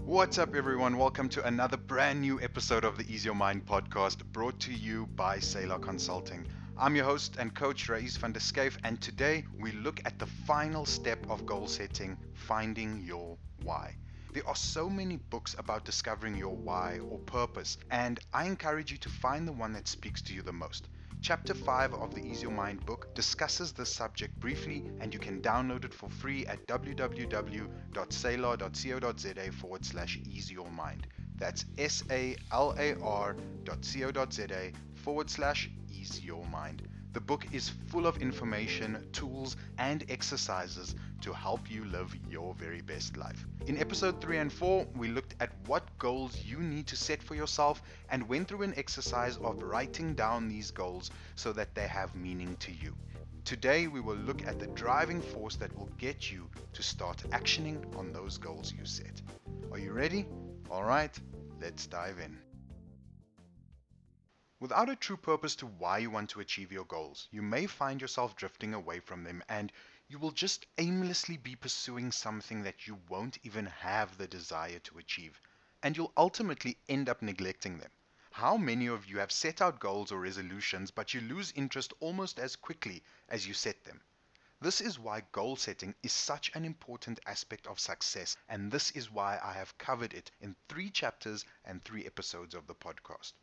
What's up, everyone? Welcome to another brand new episode of the Ease Your Mind podcast brought to you by Sailor Consulting. I'm your host and coach, Raiz van der Schyff, and today we look at the final step of goal setting, finding your why. There are so many books about discovering your why or purpose, and I encourage you to find the one that speaks to you the most. Chapter 5 of the Ease Your Mind book discusses this subject briefly, and you can download it for free at www.salar.co.za/ease your mind. That's salar.co.za/ease your mind. The book is full of information, tools, and exercises to help you live your very best life. In episode 3 and 4, we looked at what goals you need to set for yourself and went through an exercise of writing down these goals so that they have meaning to you. Today, we will look at the driving force that will get you to start actioning on those goals you set. Are you ready? All right, let's dive in. Without a true purpose to why you want to achieve your goals, you may find yourself drifting away from them, and you will just aimlessly be pursuing something that you won't even have the desire to achieve, and you'll ultimately end up neglecting them. How many of you have set out goals or resolutions, but you lose interest almost as quickly as you set them? This is why goal setting is such an important aspect of success, and this is why I have covered it in 3 chapters and 3 episodes of the podcast.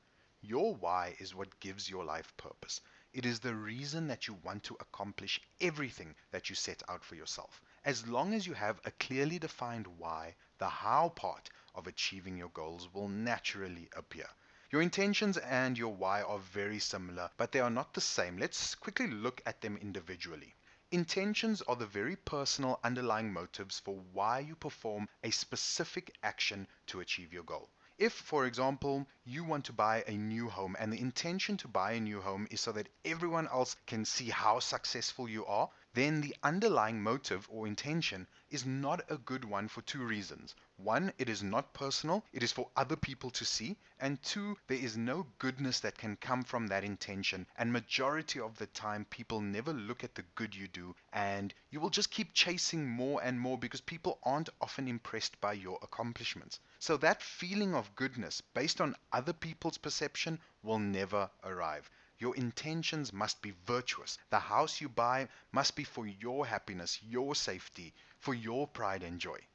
Your why is what gives your life purpose. It is the reason that you want to accomplish everything that you set out for yourself. As long as you have a clearly defined why, the how part of achieving your goals will naturally appear. Your intentions and your why are very similar, but they are not the same. Let's quickly look at them individually. Intentions are the very personal underlying motives for why you perform a specific action to achieve your goal. If, for example, you want to buy a new home and the intention to buy a new home is so that everyone else can see how successful you are, then the underlying motive or intention is not a good one for 2 reasons. One, it is not personal, it is for other people to see, and 2, there is no goodness that can come from that intention, and majority of the time people never look at the good you do, and you will just keep chasing more and more because people aren't often impressed by your accomplishments. So that feeling of goodness based on other people's perception will never arrive. Your intentions must be virtuous. The house you buy must be for your happiness, your safety, for your pride and joy.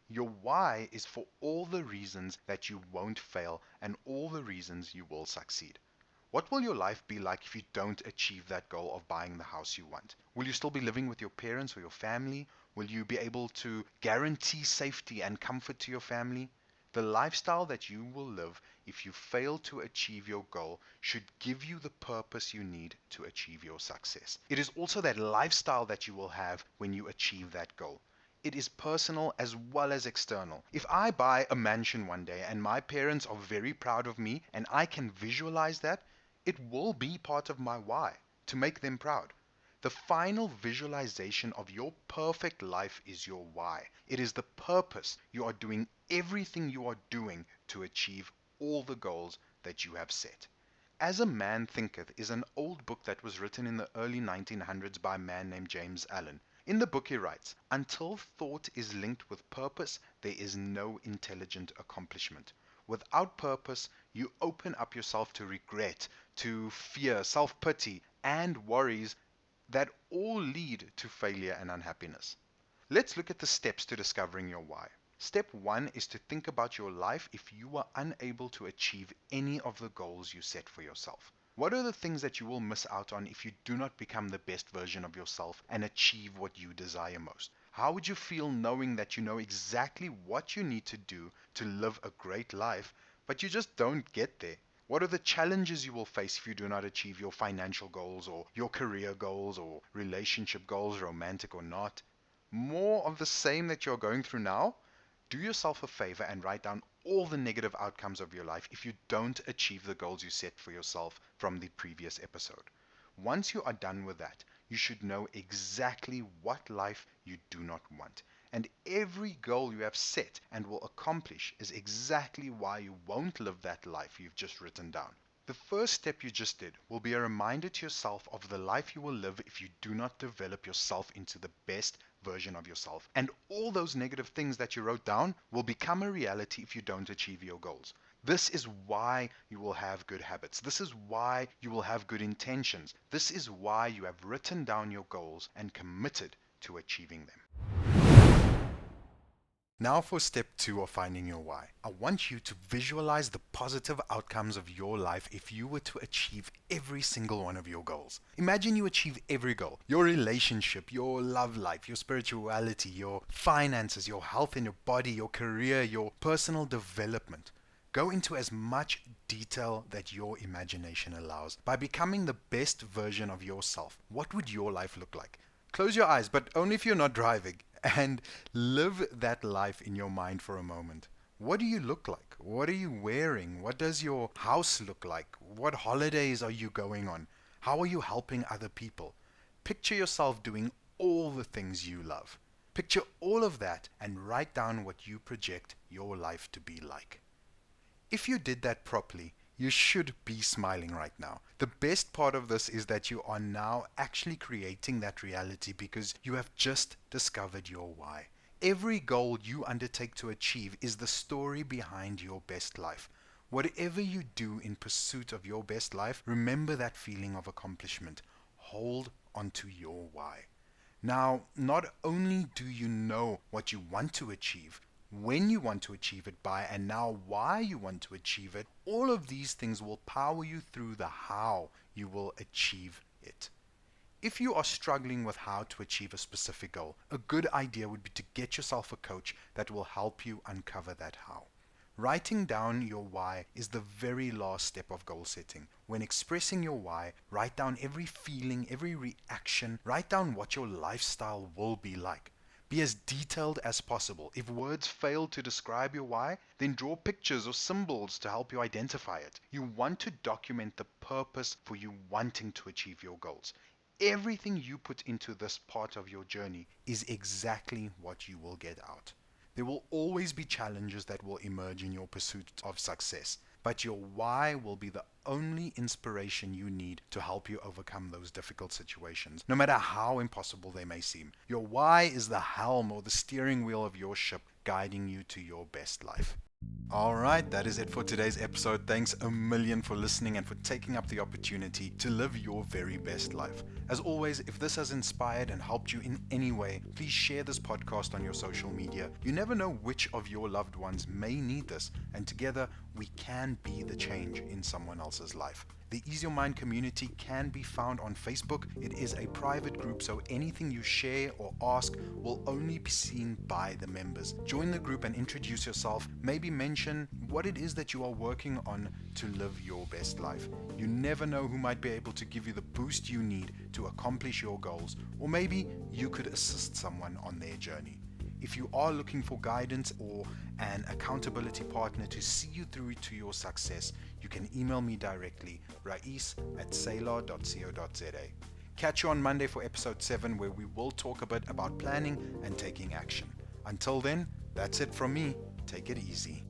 Your why is for all the reasons that you won't fail and all the reasons you will succeed. What will your life be like if you don't achieve that goal of buying the house you want? Will you still be living with your parents or your family? Will you be able to guarantee safety and comfort to your family? The lifestyle that you will live if you fail to achieve your goal should give you the purpose you need to achieve your success. It is also that lifestyle that you will have when you achieve that goal. It is personal as well as external. If I buy a mansion one day and my parents are very proud of me and I can visualize that, it will be part of my why, to make them proud. The final visualization of your perfect life is your why. It is the purpose you are doing everything you are doing to achieve all the goals that you have set. As a Man Thinketh is an old book that was written in the early 1900s by a man named James Allen. In the book he writes, "Until thought is linked with purpose, there is no intelligent accomplishment. Without purpose, you open up yourself to regret, to fear, self-pity, and worries that all lead to failure and unhappiness." Let's look at the steps to discovering your why. Step 1 is to think about your life if you are unable to achieve any of the goals you set for yourself. What are the things that you will miss out on if you do not become the best version of yourself and achieve what you desire most? How would you feel knowing that you know exactly what you need to do to live a great life, but you just don't get there? What are the challenges you will face if you do not achieve your financial goals or your career goals or relationship goals, romantic or not? More of the same that you're going through now? Do yourself a favor and write down all the negative outcomes of your life if you don't achieve the goals you set for yourself from the previous episode. Once you are done with that, you should know exactly what life you do not want. And every goal you have set and will accomplish is exactly why you won't live that life you've just written down. The first step you just did will be a reminder to yourself of the life you will live if you do not develop yourself into the best version of yourself. And all those negative things that you wrote down will become a reality if you don't achieve your goals. This is why you will have good habits. This is why you will have good intentions. This is why you have written down your goals and committed to achieving them. Now for step 2 of finding your why. I want you to visualize the positive outcomes of your life if you were to achieve every single one of your goals. Imagine you achieve every goal. Your relationship, your love life, your spirituality, your finances, your health in your body, your career, your personal development. Go into as much detail that your imagination allows. By becoming the best version of yourself, what would your life look like? Close your eyes, but only if you're not driving, and live that life in your mind for a moment. What do you look like? What are you wearing? What does your house look like? What holidays are you going on? How are you helping other people? Picture yourself doing all the things you love. Picture all of that and write down what you project your life to be like. If you did that properly, you should be smiling right now. The best part of this is that you are now actually creating that reality because you have just discovered your why. Every goal you undertake to achieve is the story behind your best life. Whatever you do in pursuit of your best life, remember that feeling of accomplishment. Hold onto your why. Now, not only do you know what you want to achieve, when you want to achieve it by, and now why you want to achieve it, all of these things will power you through the how you will achieve it. If you are struggling with how to achieve a specific goal, a good idea would be to get yourself a coach that will help you uncover that how. Writing down your why is the very last step of goal setting. When expressing your why, write down every feeling, every reaction, write down what your lifestyle will be like. Be as detailed as possible. If words fail to describe your why, then draw pictures or symbols to help you identify it. You want to document the purpose for you wanting to achieve your goals. Everything you put into this part of your journey is exactly what you will get out. There will always be challenges that will emerge in your pursuit of success, but your why will be the only inspiration you need to help you overcome those difficult situations, no matter how impossible they may seem. Your why is the helm or the steering wheel of your ship, guiding you to your best life. Alright, that is it for today's episode. Thanks a million for listening and for taking up the opportunity to live your very best life. As always, if this has inspired and helped you in any way, please share this podcast on your social media. You never know which of your loved ones may need this, and together we can be the change in someone else's life. The Ease Your Mind community can be found on Facebook. It is a private group, so anything you share or ask will only be seen by the members. Join the group and introduce yourself. Maybe mention what it is that you are working on to live your best life. You never know who might be able to give you the boost you need to accomplish your goals, or maybe you could assist someone on their journey. If you are looking for guidance or an accountability partner to see you through to your success, you can email me directly, rais@salar.co.za. Catch you on Monday for episode 7, where we will talk a bit about planning and taking action. Until then, that's it from me. Take it easy.